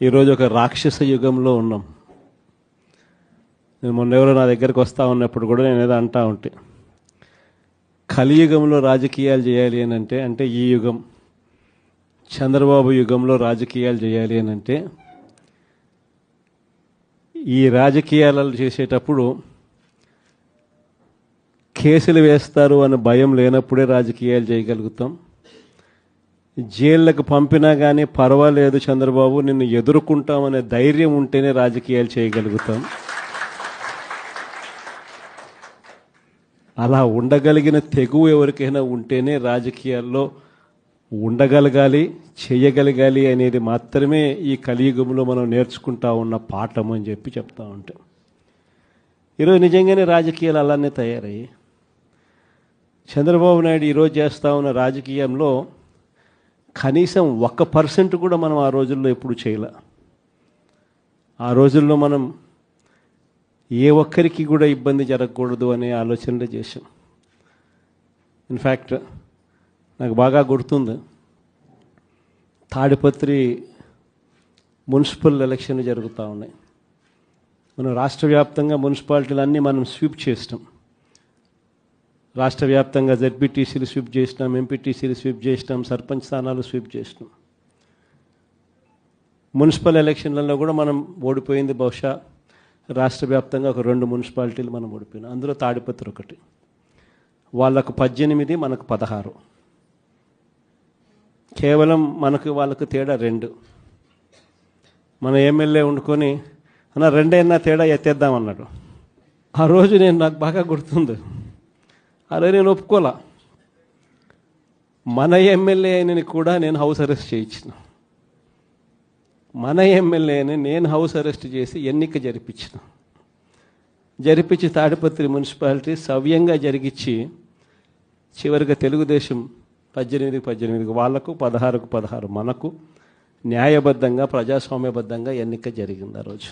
ఈరోజు ఒక రాక్షస యుగంలో ఉన్నాం. నేను మొన్న ఎవరో నా దగ్గరికి వస్తూ ఉన్నప్పుడు కూడా నేను ఏదో అంటా ఉంటే, కలియుగంలో రాజకీయాలు చేయాలి అని అంటే ఈ యుగం చంద్రబాబు యుగంలో రాజకీయాలు చేయాలి అని అంటే ఈ రాజకీయాలు చేసేటప్పుడు కేసులు వేస్తారు అనే భయం లేనప్పుడే రాజకీయాలు చేయగలుగుతాం. జైళ్ళకు పంపినా కానీ పర్వాలేదు చంద్రబాబు నిన్ను ఎదుర్కొంటామనే ధైర్యం ఉంటేనే రాజకీయాలు చేయగలుగుతాం. అలా ఉండగలిగిన తెగువ ఎవరికైనా ఉంటేనే రాజకీయాల్లో ఉండగలగాలి, చేయగలగాలి అనేది మాత్రమే ఈ కలియుగంలో మనం నేర్చుకుంటా ఉన్న పాఠం అని చెప్పి చెప్తా ఉంటాం. ఈరోజు నిజంగానే రాజకీయాలు అలానే తయారయ్యి చంద్రబాబు నాయుడు ఈరోజు చేస్తూ ఉన్న రాజకీయంలో కనీసం 1% కూడా మనం ఆ రోజుల్లో ఎప్పుడు చేయలే. ఆ రోజుల్లో మనం ఏ ఒక్కరికి కూడా ఇబ్బంది జరగకూడదు అనే ఆలోచనలు చేశాం. ఇన్ఫ్యాక్ట్ నాకు బాగా గుర్తుంది, తాడిపత్రి మున్సిపల్ ఎలక్షన్లు జరుగుతూ ఉన్నాయి. మనం రాష్ట్ర వ్యాప్తంగా మున్సిపాలిటీలన్నీ మనం స్వీప్ చేసినాం. రాష్ట్ర వ్యాప్తంగా జెడ్పీటీసీలు స్వీప్ చేసినాం, ఎంపీటీసీలు స్వీప్ చేసినాం, సర్పంచ్ స్థానాలు స్వీప్ చేసినాం. మున్సిపల్ ఎలక్షన్లలో కూడా మనం ఓడిపోయింది బహుశా రాష్ట్ర వ్యాప్తంగా ఒక 2 మున్సిపాలిటీలు మనం ఓడిపోయినాం. అందులో తాడిపత్రి ఒకటి. వాళ్ళకు 18, మనకు 16. కేవలం వాళ్ళకు తేడా 2. మన ఎమ్మెల్యే వండుకొని అన్న 2 అయినా తేడా ఎత్తేద్దామన్నాడు. ఆ రోజు నాకు బాగా గుర్తుంది, అలా నేను ఒప్పుకోలా. మన ఎమ్మెల్యే అయినని కూడా నేను హౌస్ అరెస్ట్ చేయించిన. మన ఎమ్మెల్యేని నేను హౌస్ అరెస్ట్ చేసి ఎన్నిక జరిపించి తాడిపత్రి మున్సిపాలిటీ సవ్యంగా జరిగించి చివరిగా తెలుగుదేశం 18 వాళ్లకు, 16 మనకు న్యాయబద్ధంగా ప్రజాస్వామ్యబద్ధంగా ఎన్నిక జరిగింది ఆ రోజు.